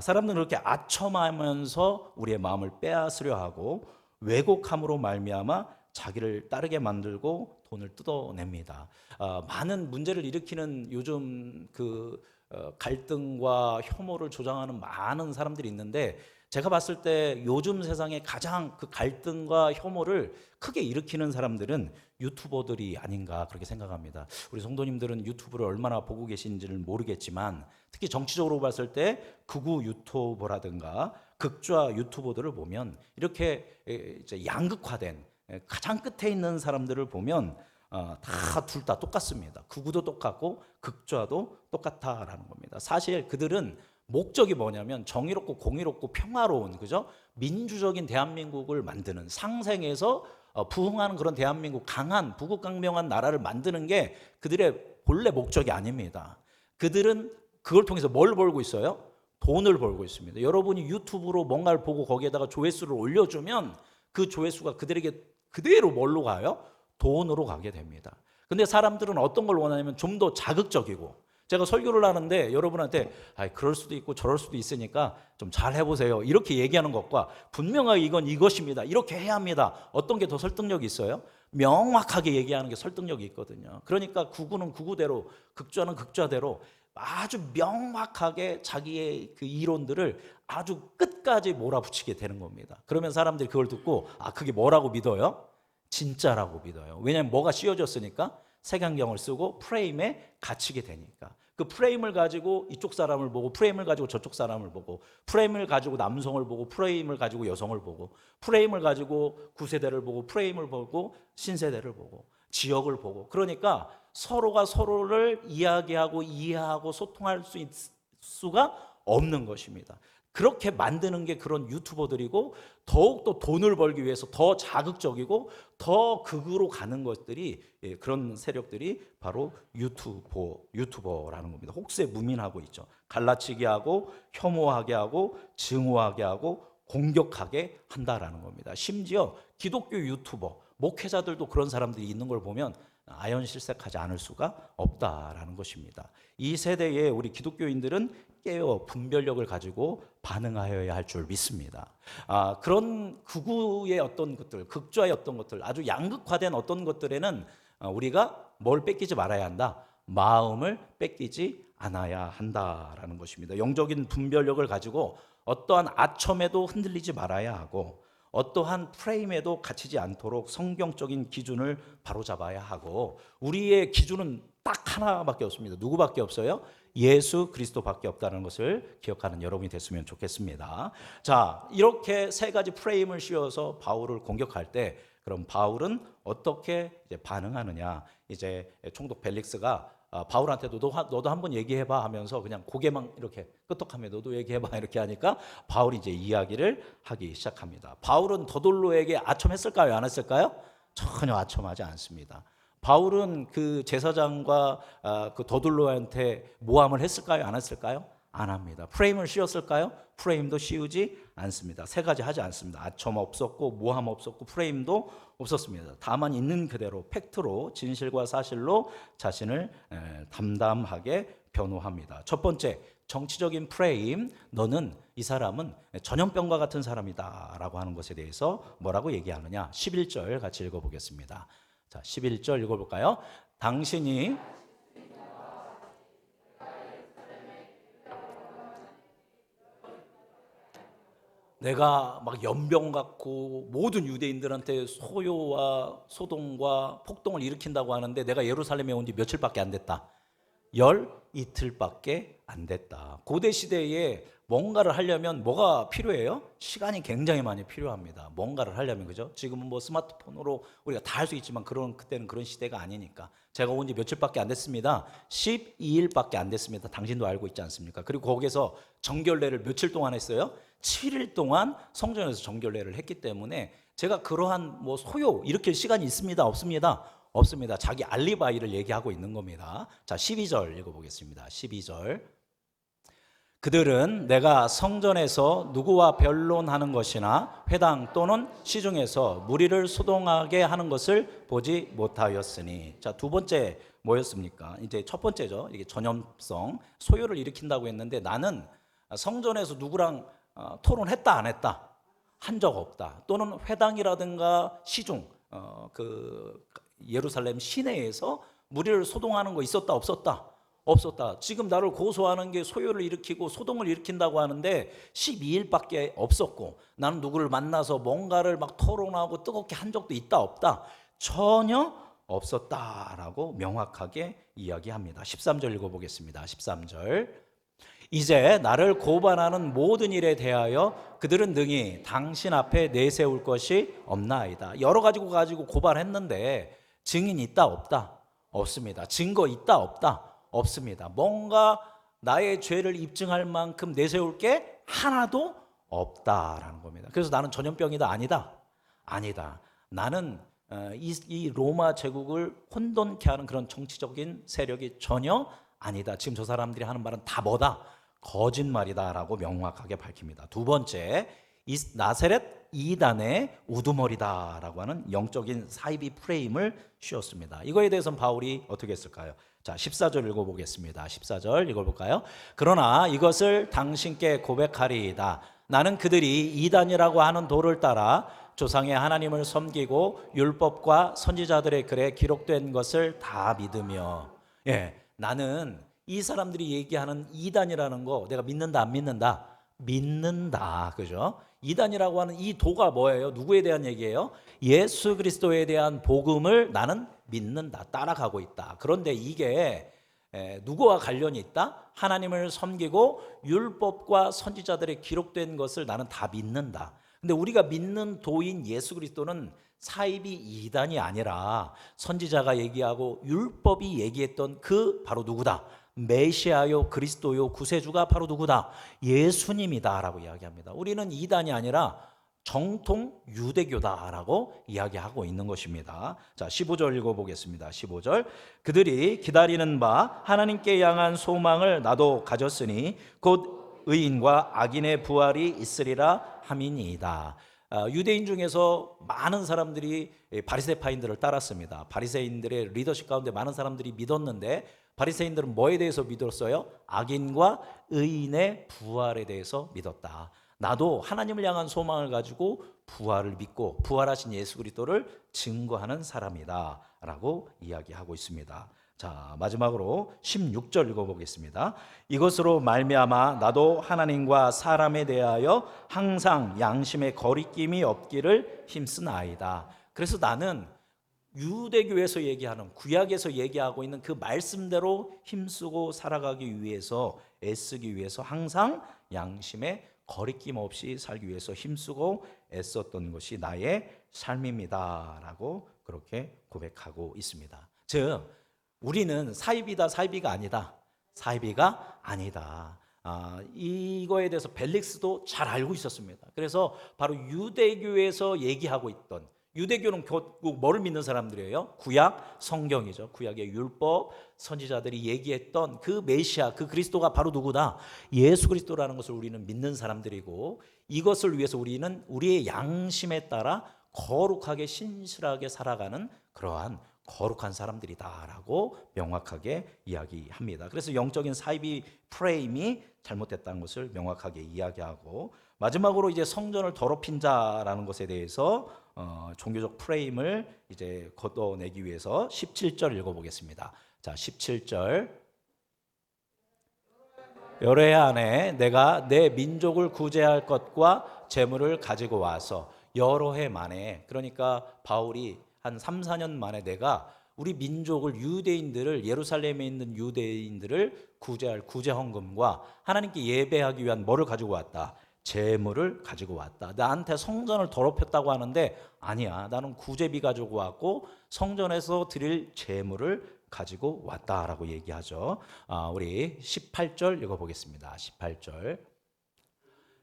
사람들은 그렇게 아첨하면서 우리의 마음을 빼앗으려 하고 왜곡함으로 말미암아 자기를 따르게 만들고 돈을 뜯어냅니다. 많은 문제를 일으키는 요즘 갈등과 혐오를 조장하는 많은 사람들이 있는데 제가 봤을 때 요즘 세상에 가장 그 갈등과 혐오를 크게 일으키는 사람들은 유튜버들이 아닌가 그렇게 생각합니다. 우리 성도님들은 유튜브를 얼마나 보고 계신지는 모르겠지만 특히 정치적으로 봤을 때 극우 유튜버라든가 극좌 유튜버들을 보면 이렇게 이제 양극화된 가장 끝에 있는 사람들을 보면 다 둘 다 똑같습니다. 극우도 똑같고 극좌도 똑같다라는 겁니다. 사실 그들은 목적이 뭐냐면 정의롭고 공의롭고 평화로운, 그죠? 민주적인 대한민국을 만드는, 상생해서 부흥하는 그런 대한민국, 강한 부국강명한 나라를 만드는 게 그들의 본래 목적이 아닙니다. 그들은 그걸 통해서 뭘 벌고 있어요? 돈을 벌고 있습니다. 여러분이 유튜브로 뭔가를 보고 거기에다가 조회수를 올려주면 그 조회수가 그들에게 그대로 뭘로 가요? 돈으로 가게 됩니다. 근데 사람들은 어떤 걸 원하냐면 좀 더 자극적이고 제가 설교를 하는데 여러분한테 그럴 수도 있고 저럴 수도 있으니까 좀 잘 해보세요 이렇게 얘기하는 것과 분명하게 이건 이것입니다 이렇게 해야 합니다, 어떤 게 더 설득력이 있어요? 명확하게 얘기하는 게 설득력이 있거든요. 그러니까 구구는 구구대로, 극좌는 극좌대로 아주 명확하게 자기의 그 이론들을 아주 끝까지 몰아붙이게 되는 겁니다. 그러면 사람들이 그걸 듣고 그게 뭐라고 믿어요? 진짜라고 믿어요. 왜냐하면 뭐가 씌워졌으니까, 색안경을 쓰고 프레임에 갇히게 되니까. 그 프레임을 가지고 이쪽 사람을 보고, 프레임을 가지고 저쪽 사람을 보고, 프레임을 가지고 남성을 보고, 프레임을 가지고 여성을 보고, 프레임을 가지고 구세대를 보고, 프레임을 보고 신세대를 보고, 지역을 보고. 그러니까 서로가 서로를 이야기하고 이해하고 소통할 수가 없는 것입니다. 그렇게 만드는 게 그런 유튜버들이고, 더욱더 돈을 벌기 위해서 더 자극적이고 더 극으로 가는 것들이, 그런 세력들이 바로 유튜버라는 겁니다. 혹세 무민하고 있죠. 갈라치게 하고 혐오하게 하고 증오하게 하고 공격하게 한다라는 겁니다. 심지어 기독교 유튜버 목회자들도 그런 사람들이 있는 걸 보면 아연실색하지 않을 수가 없다라는 것입니다. 이 세대에 우리 기독교인들은 깨어 분별력을 가지고 반응하여야 할 줄 믿습니다. 그런 극우의 어떤 것들, 극좌의 어떤 것들, 아주 양극화된 어떤 것들에는 우리가 뭘 뺏기지 말아야 한다? 마음을 뺏기지 않아야 한다라는 것입니다. 영적인 분별력을 가지고 어떠한 아첨에도 흔들리지 말아야 하고, 어떠한 프레임에도 갇히지 않도록 성경적인 기준을 바로잡아야 하고, 우리의 기준은 딱 하나밖에 없습니다. 누구밖에 없어요? 예수 그리스도밖에 없다는 것을 기억하는 여러분이 됐으면 좋겠습니다. 자, 이렇게 세 가지 프레임을 씌워서 바울을 공격할 때, 그럼 바울은 어떻게 이제 반응하느냐? 이제 총독 벨릭스가 바울한테 너도 한번 얘기해봐 하면서 그냥 고개만 이렇게 끄덕하며 너도 얘기해봐 이렇게 하니까 바울이 이제 이야기를 하기 시작합니다. 바울은 더돌로에게 아첨했을까요? 안 했을까요? 전혀 아첨하지 않습니다. 바울은 그 제사장과 그 더돌로한테 모함을 했을까요? 안 했을까요? 안 합니다. 프레임을 씌웠을까요? 프레임도 씌우지 않습니다. 세 가지 하지 않습니다. 아첨 없었고 모함 없었고 프레임도 없었습니다. 다만 있는 그대로 팩트로, 진실과 사실로 자신을 담담하게 변호합니다. 첫 번째, 정치적인 프레임, 너는, 이 사람은 전염병과 같은 사람이다 라고 하는 것에 대해서 뭐라고 얘기하느냐? 11절 같이 읽어보겠습니다. 자, 11절 읽어볼까요? 당신이 내가 막 연병 같고 모든 유대인들한테 소요와 소동과 폭동을 일으킨다고 하는데 내가 예루살렘에 온 지 며칠밖에 안 됐다. 열 이틀밖에 안 됐다. 고대 시대에 뭔가를 하려면 뭐가 필요해요? 시간이 굉장히 많이 필요합니다. 뭔가를 하려면, 그죠? 지금은 뭐 스마트폰으로 우리가 다 할 수 있지만 그때는 그런 시대가 아니니까. 제가 온 지 며칠밖에 안 됐습니다. 12일밖에 안 됐습니다. 당신도 알고 있지 않습니까? 그리고 거기서 정결례를 며칠 동안 했어요? 7일 동안 성전에서 정결례를 했기 때문에 제가 그러한 뭐 소요 일으킬 시간이 있습니다? 없습니다? 없습니다. 자기 알리바이를 얘기하고 있는 겁니다. 자, 12절 읽어보겠습니다. 12절. 그들은 내가 성전에서 누구와 변론하는 것이나 회당 또는 시중에서 무리를 소동하게 하는 것을 보지 못하였으니. 자, 두 번째 뭐였습니까? 이제 첫 번째죠. 이게 전염성, 소요를 일으킨다고 했는데, 나는 성전에서 누구랑 토론했다 안 했다? 한 적 없다. 또는 회당이라든가 시중, 그 예루살렘 시내에서 무리를 소동하는 거 있었다 없었다? 없었다. 지금 나를 고소하는 게 소요를 일으키고 소동을 일으킨다고 하는데 12일밖에 없었고, 나는 누구를 만나서 뭔가를 막 토론하고 뜨겁게 한 적도 있다 없다? 전혀 없었다라고 명확하게 이야기합니다. 13절 읽어보겠습니다. 13절. 이제 나를 고발하는 모든 일에 대하여 그들은 능히 당신 앞에 내세울 것이 없나이다. 여러 가지고 고발했는데 증인 있다 없다? 없습니다. 증거 있다 없다? 없습니다. 뭔가 나의 죄를 입증할 만큼 내세울 게 하나도 없다라는 겁니다. 그래서 나는 전염병이다 아니다? 아니다. 나는 이 로마 제국을 혼돈케 하는 그런 정치적인 세력이 전혀 아니다. 지금 저 사람들이 하는 말은 다 뭐다? 거짓말이다라고 명확하게 밝힙니다. 두 번째, 이 나세렛 이단의 우두머리다라고 하는 영적인 사이비 프레임을 씌웠습니다. 이거에 대해서는 바울이 어떻게 했을까요? 자, 14절 읽어보겠습니다. 14절 읽어볼까요? 그러나 이것을 당신께 고백하리이다. 나는 그들이 이단이라고 하는 도를 따라 조상의 하나님을 섬기고 율법과 선지자들의 글에 기록된 것을 다 믿으며, 나는 이 사람들이 얘기하는 이단이라는 거 내가 믿는다 안 믿는다? 믿는다. 그죠? 이단이라고 하는 이 도가 뭐예요? 누구에 대한 얘기예요? 예수 그리스도에 대한 복음을 나는 믿는다. 따라가고 있다. 그런데 이게 누구와 관련이 있다? 하나님을 섬기고 율법과 선지자들의 기록된 것을 나는 다 믿는다. 근데 우리가 믿는 도인 예수 그리스도는 사입이 이단이 아니라 선지자가 얘기하고 율법이 얘기했던 그 바로 누구다? 메시아요 그리스도요 구세주가 바로 누구다? 예수님이다라고 이야기합니다. 우리는 이단이 아니라 정통 유대교다라고 이야기하고 있는 것입니다. 자, 15절 읽어보겠습니다. 15절. 그들이 기다리는 바 하나님께 향한 소망을 나도 가졌으니 곧 의인과 악인의 부활이 있으리라 함이니이다. 유대인 중에서 많은 사람들이 바리새파인들을 따랐습니다. 바리새인들의 리더십 가운데 많은 사람들이 믿었는데 바리새인들은 뭐에 대해서 믿었어요? 악인과 의인의 부활에 대해서 믿었다. 나도 하나님을 향한 소망을 가지고 부활을 믿고 부활하신 예수 그리스도를 증거하는 사람이다 라고 이야기하고 있습니다. 자, 마지막으로 16절 읽어보겠습니다. 이것으로 말미암아 나도 하나님과 사람에 대하여 항상 양심의 거리낌이 없기를 힘쓰나이다. 그래서 나는 유대교에서 얘기하는 구약에서 얘기하고 있는 그 말씀대로 힘쓰고 살아가기 위해서 애쓰기 위해서 항상 양심의 거리낌 없이 살기 위해서 힘쓰고 애썼던 것이 나의 삶입니다라고 그렇게 고백하고 있습니다. 즉 우리는 사이비다 사이비가 아니다. 사이비가 아니다. 이거에 대해서 벨릭스도 잘 알고 있었습니다. 그래서 바로 유대교에서 얘기하고 있던 유대교는 결국 뭐를 믿는 사람들이에요? 구약 성경이죠. 구약의 율법 선지자들이 얘기했던 그 메시아 그 그리스도가 바로 누구다? 예수 그리스도라는 것을 우리는 믿는 사람들이고 이것을 위해서 우리는 우리의 양심에 따라 거룩하게 신실하게 살아가는 그러한 거룩한 사람들이다라고 명확하게 이야기합니다. 그래서 영적인 사이비 프레임이 잘못됐다는 것을 명확하게 이야기하고 마지막으로 이제 성전을 더럽힌 자라는 것에 대해서 종교적 프레임을 이제 걷어내기 위해서 17절 읽어보겠습니다. 자, 17절. 여러 해 안에 내가 내 민족을 구제할 것과 재물을 가지고 와서 여러 해 만에 그러니까 바울이 한 3, 4년 만에 내가 우리 민족을 유대인들을 예루살렘에 있는 유대인들을 구제할 구제 헌금과 하나님께 예배하기 위한 뭐를 가지고 왔다? 재물을 가지고 왔다. 나한테 성전을 더럽혔다고 하는데 아니야. 나는 구제비 가지고 왔고 성전에서 드릴 재물을 가지고 왔다라고 얘기하죠. 우리 18절 읽어보겠습니다. 18절.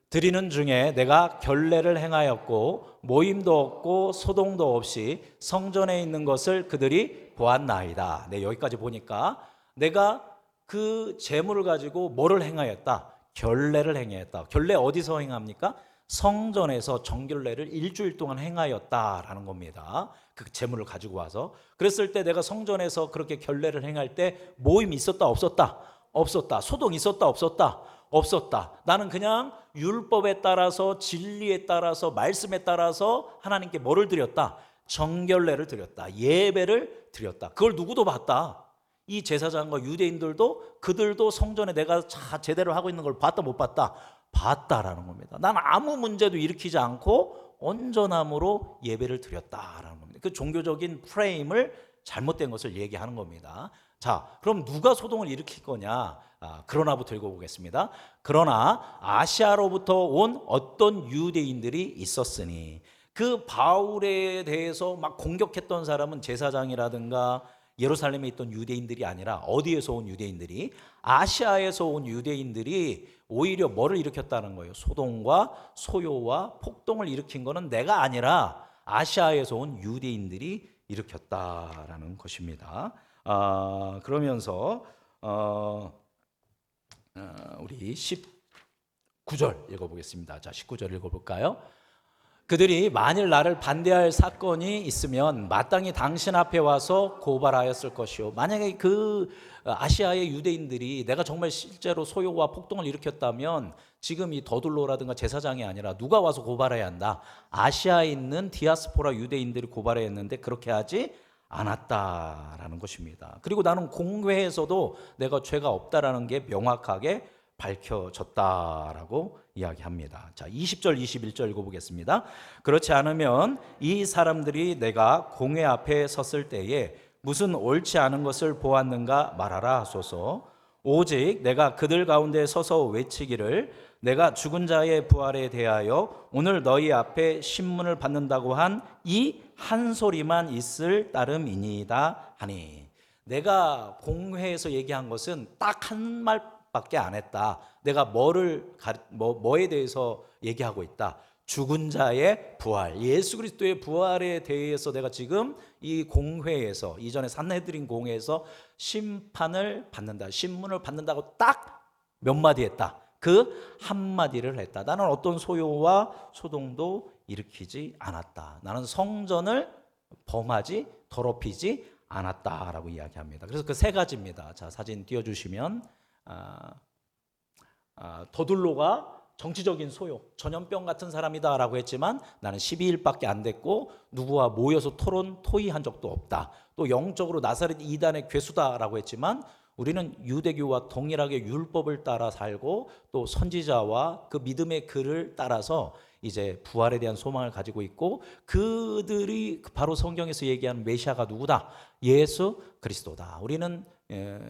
드리는 중에 내가 결례를 행하였고 모임도 없고 소동도 없이 성전에 있는 것을 그들이 보았나이다. 네, 여기까지 보니까 내가 그 재물을 가지고 뭐를 행하였다? 결례를 행하였다. 결례 어디서 행합니까? 성전에서 정결례를 일주일 동안 행하였다라는 겁니다. 그 재물을 가지고 와서 그랬을 때 내가 성전에서 그렇게 결례를 행할 때 모임 있었다 없었다? 없었다. 소동 있었다 없었다? 없었다. 나는 그냥 율법에 따라서 진리에 따라서 말씀에 따라서 하나님께 뭐를 드렸다? 정결례를 드렸다. 예배를 드렸다. 그걸 누구도 봤다. 이 제사장과 유대인들도 그들도 성전에 내가 제대로 하고 있는 걸 봤다 못 봤다? 봤다라는 겁니다. 나는 아무 문제도 일으키지 않고 온전함으로 예배를 드렸다라는 겁니다. 그 종교적인 프레임을 잘못된 것을 얘기하는 겁니다. 자, 그럼 누가 소동을 일으킬 거냐? 그러나부터 읽어보겠습니다. 그러나 아시아로부터 온 어떤 유대인들이 있었으니 그 바울에 대해서 막 공격했던 사람은 제사장이라든가 예루살렘에 있던 유대인들이 아니라 어디에서 온 유대인들이? 아시아에서 온 유대인들이 오히려 뭐를 일으켰다는 거예요? 소동과 소요와 폭동을 일으킨 거는 내가 아니라 아시아에서 온 유대인들이 일으켰다라는 것입니다. 그러면서 우리 19절 읽어보겠습니다. 자, 19절 읽어볼까요? 그들이 만일 나를 반대할 사건이 있으면 마땅히 당신 앞에 와서 고발하였을 것이요. 만약에 그 아시아의 유대인들이 내가 정말 실제로 소요와 폭동을 일으켰다면 지금 이 더둘로라든가 제사장이 아니라 누가 와서 고발해야 한다. 아시아에 있는 디아스포라 유대인들이 고발해야 했는데 그렇게 하지 않았다라는 것입니다. 그리고 나는 공회에서도 내가 죄가 없다라는 게 명확하게 밝혀졌다라고 이야기합니다. 자, 20절 21절 읽어보겠습니다. 그렇지 않으면 이 사람들이 내가 공회 앞에 섰을 때에 무슨 옳지 않은 것을 보았는가 말하라 하소서. 오직 내가 그들 가운데 서서 외치기를 내가 죽은 자의 부활에 대하여 오늘 너희 앞에 신문을 받는다고 한 이 한 소리만 있을 따름이니이다 하니. 내가 공회에서 얘기한 것은 딱 한 말밖에 안 했다. 내가 뭐에 대해서 얘기하고 있다. 죽은 자의 부활, 예수 그리스도의 부활에 대해서 내가 지금 이 공회에서, 이전에 산헤드린 공회에서 심판을 받는다, 신문을 받는다고 딱 몇 마디 했다. 그 한마디를 했다. 나는 어떤 소요와 소동도 일으키지 않았다. 나는 성전을 범하지, 더럽히지 않았다라고 이야기합니다. 그래서 그 세 가지입니다. 자, 사진 띄워주시면 더둘로가 정치적인 소요, 전염병 같은 사람이다라고 했지만 나는 12일밖에 안 됐고 누구와 모여서 토의한 적도 없다. 또 영적으로 나사렛 이단의 괴수다라고 했지만 우리는 유대교와 동일하게 율법을 따라 살고 또 선지자와 그 믿음의 글을 따라서 이제 부활에 대한 소망을 가지고 있고 그들이 바로 성경에서 얘기하는 메시아가 누구다? 예수 그리스도다. 우리는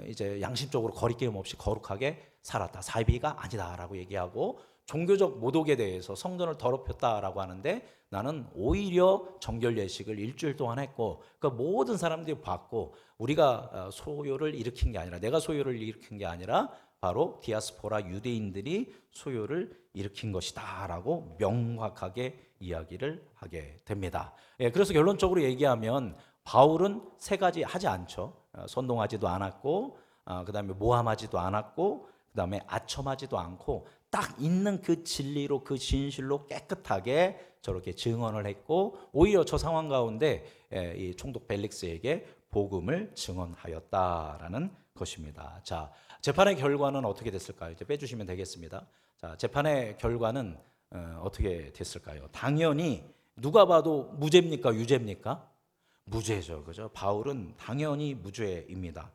이제 양심적으로 거리낌 없이 거룩하게 살았다. 사비가 아니다라고 얘기하고 종교적 모독에 대해서 성전을 더럽혔다라고 하는데 나는 오히려 정결 예식을 일주일 동안 했고 그 모든 사람들이 봤고 우리가 소요를 일으킨 게 아니라 내가 소요를 일으킨 게 아니라 바로 디아스포라 유대인들이 소요를 일으킨 것이다라고 명확하게 이야기를 하게 됩니다. 그래서 결론적으로 얘기하면 바울은 세 가지 하지 않죠. 선동하지도 않았고 그다음에 모함하지도 않았고 그다음에 아첨하지도 않고 딱 있는 그 진리로 그 진실로 깨끗하게 저렇게 증언을 했고 오히려 저 상황 가운데 이 총독 벨릭스에게 복음을 증언하였다라는 것입니다. 자, 재판의 결과는 어떻게 됐을까요? 이제 빼주시면 되겠습니다. 자, 재판의 결과는 어떻게 됐을까요? 당연히 누가 봐도 무죄입니까? 유죄입니까? 무죄죠. 그죠? 바울은 당연히 무죄입니다.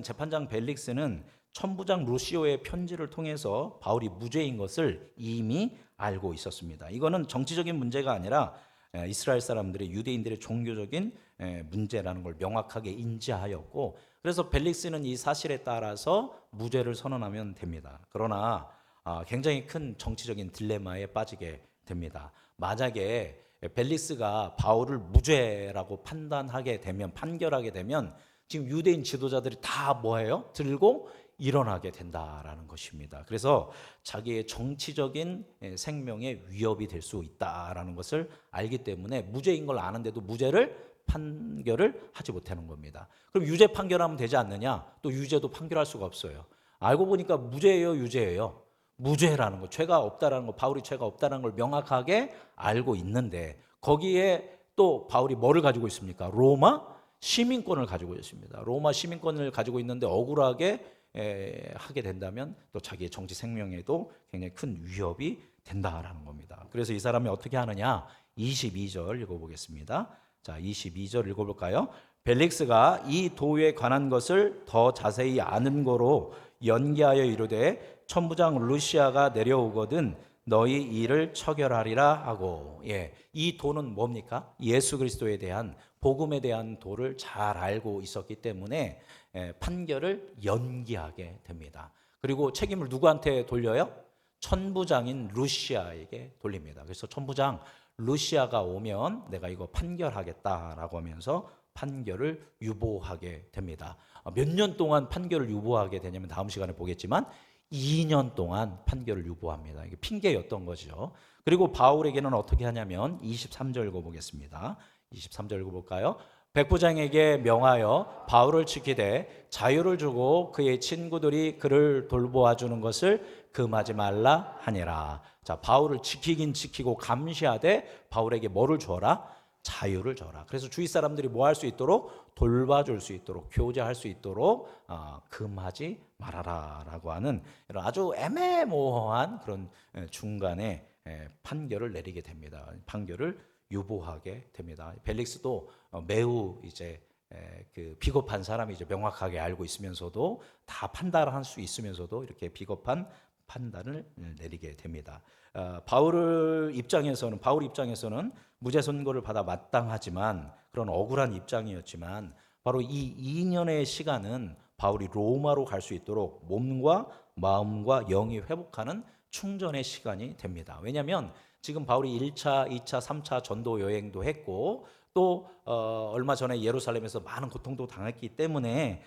재판장 벨릭스는 천부장 루시오의 편지를 통해서 바울이 무죄인 것을 이미 알고 있었습니다. 이거는 정치적인 문제가 아니라 이스라엘 사람들의 유대인들의 종교적인 문제라는 걸 명확하게 인지하였고 그래서 벨릭스는 이 사실에 따라서 무죄를 선언하면 됩니다. 그러나 굉장히 큰 정치적인 딜레마에 빠지게 됩니다. 만약에 벨릭스가 바울을 무죄라고 판결하게 되면 지금 유대인 지도자들이 다 뭐예요? 들고 일어나게 된다라는 것입니다. 그래서 자기의 정치적인 생명에 위협이 될 수 있다라는 것을 알기 때문에 무죄인 걸 아는데도 판결을 하지 못하는 겁니다. 그럼 유죄 판결하면 되지 않느냐? 또 유죄도 판결할 수가 없어요. 알고 보니까 무죄예요, 유죄예요? 무죄라는 거, 죄가 없다라는 거, 바울이 죄가 없다라는 걸 명확하게 알고 있는데 거기에 또 바울이 뭐를 가지고 있습니까? 로마 시민권을 가지고 있습니다. 로마 시민권을 가지고 있는데 억울하게 하게 된다면 또 자기의 정치 생명에도 굉장히 큰 위협이 된다라는 겁니다. 그래서 이 사람이 어떻게 하느냐? 22절 읽어보겠습니다. 자, 22절 읽어볼까요? 벨릭스가 이 도에 관한 것을 더 자세히 아는 거로 연기하여 이르되 천부장 루시아가 내려오거든 너희 일을 처결하리라 하고 이 도는 뭡니까? 예수 그리스도에 대한 복음에 대한 도를 잘 알고 있었기 때문에 판결을 연기하게 됩니다. 그리고 책임을 누구한테 돌려요? 천부장인 루시아에게 돌립니다. 그래서 천부장 루시아가 오면 내가 이거 판결하겠다라고 하면서 판결을 유보하게 됩니다. 몇 년 동안 판결을 유보하게 되냐면 다음 시간에 보겠지만 2년 동안 판결을 유보합니다. 이게 핑계였던 거죠. 그리고 바울에게는 어떻게 하냐면 23절 읽어보겠습니다. 23절 읽어볼까요? 백부장에게 명하여 바울을 지키되 자유를 주고 그의 친구들이 그를 돌보아 주는 것을 금하지 말라 하니라. 자, 바울을 지키긴 지키고 감시하되 바울에게 뭐를 주어라? 자유를 줘라. 그래서 주위 사람들이 뭐 할 수 있도록 돌봐줄 수 있도록 교제할 수 있도록 금하지 말아라라고 하는 이런 아주 애매모호한 그런 중간에 판결을 내리게 됩니다. 판결을 유보하게 됩니다. 벨릭스도 매우 이제 그 비겁한 사람이 이제 명확하게 알고 있으면서도 다 판단할 수 있으면서도 이렇게 비겁한 판단을 내리게 됩니다. 바울 입장에서는 무죄 선고를 받아 마땅하지만 그런 억울한 입장이었지만 바로 이 2년의 시간은 바울이 로마로 갈 수 있도록 몸과 마음과 영이 회복하는 충전의 시간이 됩니다. 왜냐하면 지금 바울이 1차, 2차, 3차 전도 여행도 했고 또 얼마 전에 예루살렘에서 많은 고통도 당했기 때문에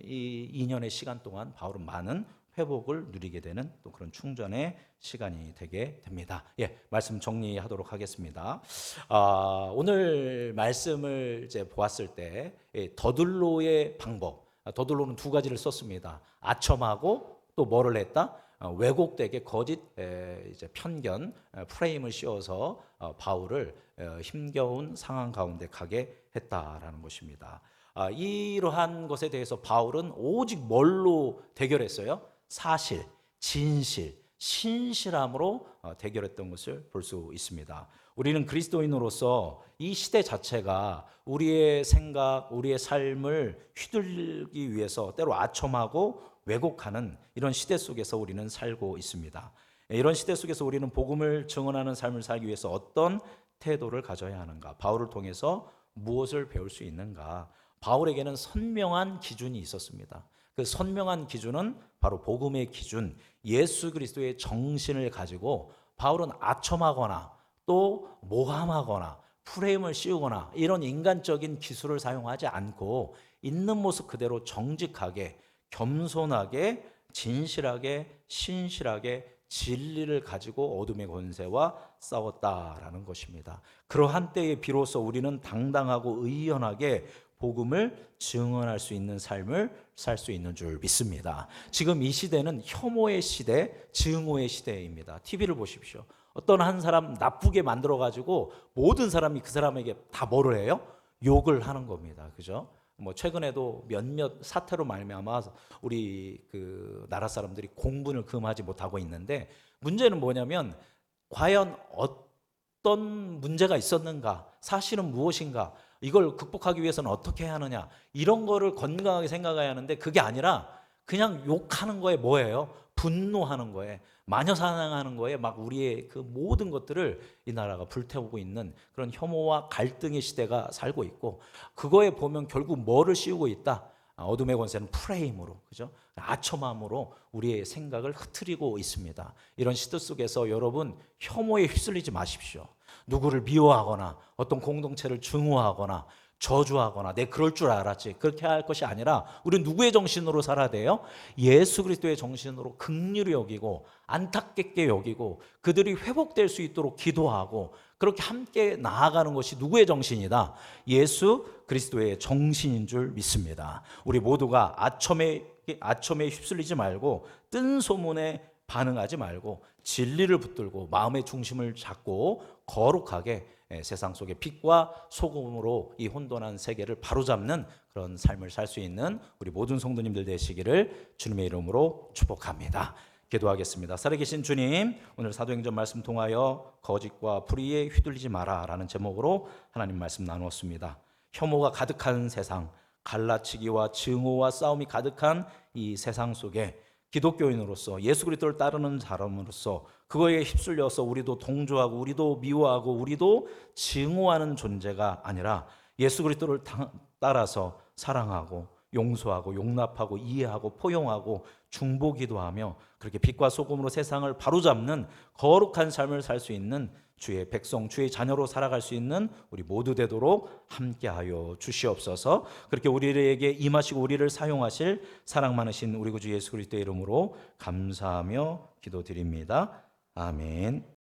이 2년의 시간 동안 바울은 많은 회복을 누리게 되는 또 그런 충전의 시간이 되게 됩니다. 예, 말씀 정리하도록 하겠습니다. 오늘 말씀을 이제 보았을 때 더들로의 방법, 더들로는 두 가지를 썼습니다. 아첨하고 또 뭐를 했다? 왜곡되게 거짓 이제 편견 프레임을 씌워서 바울을 힘겨운 상황 가운데 가게 했다라는 것입니다. 이러한 것에 대해서 바울은 오직 뭘로 대결했어요? 사실, 진실, 신실함으로 대결했던 것을 볼 수 있습니다. 우리는 그리스도인으로서 이 시대 자체가 우리의 생각, 우리의 삶을 휘둘리기 위해서 때로 아첨하고 왜곡하는 이런 시대 속에서 우리는 살고 있습니다. 이런 시대 속에서 우리는 복음을 증언하는 삶을 살기 위해서 어떤 태도를 가져야 하는가? 바울을 통해서 무엇을 배울 수 있는가? 바울에게는 선명한 기준이 있었습니다. 그 선명한 기준은 바로 복음의 기준, 예수 그리스도의 정신을 가지고 바울은 아첨하거나 또 모함하거나 프레임을 씌우거나 이런 인간적인 기술을 사용하지 않고 있는 모습 그대로 정직하게 겸손하게 진실하게 신실하게 진리를 가지고 어둠의 권세와 싸웠다라는 것입니다. 그러한 때에 비로소 우리는 당당하고 의연하게 복음을 증언할 수 있는 삶을 살 수 있는 줄 믿습니다. 지금 이 시대는 혐오의 시대, 증오의 시대입니다. TV를 보십시오. 어떤 한 사람 나쁘게 만들어가지고 모든 사람이 그 사람에게 다 뭐를 해요? 욕을 하는 겁니다. 그죠? 뭐 최근에도 몇몇 사태로 말미암아 우리 그 나라 사람들이 공분을 금하지 못하고 있는데 문제는 뭐냐면 과연 어떤 문제가 있었는가? 사실은 무엇인가? 이걸 극복하기 위해서는 어떻게 해야 하느냐? 이런 거를 건강하게 생각해야 하는데 그게 아니라 그냥 욕하는 거에 뭐예요? 분노하는 거에 마녀사냥하는 거에 막 우리의 그 모든 것들을 이 나라가 불태우고 있는 그런 혐오와 갈등의 시대가 살고 있고 그거에 보면 결국 뭐를 씌우고 있다? 어둠의 권세는 프레임으로, 그죠? 아첨함으로 우리의 생각을 흐트리고 있습니다. 이런 시대 속에서 여러분 혐오에 휩쓸리지 마십시오. 누구를 미워하거나 어떤 공동체를 증오하거나 저주하거나 내 그럴 줄 알았지 그렇게 할 것이 아니라 우리는 누구의 정신으로 살아야 돼요? 예수 그리스도의 정신으로 긍휼히 여기고 안타깝게 여기고 그들이 회복될 수 있도록 기도하고 그렇게 함께 나아가는 것이 누구의 정신이다? 예수 그리스도의 정신인 줄 믿습니다. 우리 모두가 아첨에 휩쓸리지 말고 뜬 소문에 반응하지 말고 진리를 붙들고 마음의 중심을 잡고 거룩하게 세상 속의 빛과 소금으로 이 혼돈한 세계를 바로잡는 그런 삶을 살 수 있는 우리 모든 성도님들 되시기를 주님의 이름으로 축복합니다. 기도하겠습니다. 살아계신 주님, 오늘 사도행전 말씀 통하여 거짓과 불의에 휘둘리지 마라라는 제목으로 하나님 말씀 나누었습니다. 혐오가 가득한 세상, 갈라치기와 증오와 싸움이 가득한 이 세상 속에 기독교인으로서 예수 그리스도를 따르는 사람으로서 그거에 휩쓸려서 우리도 동조하고 우리도 미워하고 우리도 증오하는 존재가 아니라 예수 그리스도를 따라서 사랑하고 용서하고 용납하고 이해하고 포용하고 중보기도 하며 그렇게 빛과 소금으로 세상을 바로잡는 거룩한 삶을 살 수 있는 주의 백성, 주의 자녀로 살아갈 수 있는 우리 모두 되도록 함께하여 주시옵소서. 그렇게 우리에게 임하시고 우리를 사용하실 사랑 많으신 우리 구주 예수 그리스도의 이름으로 감사하며 기도드립니다. 아멘.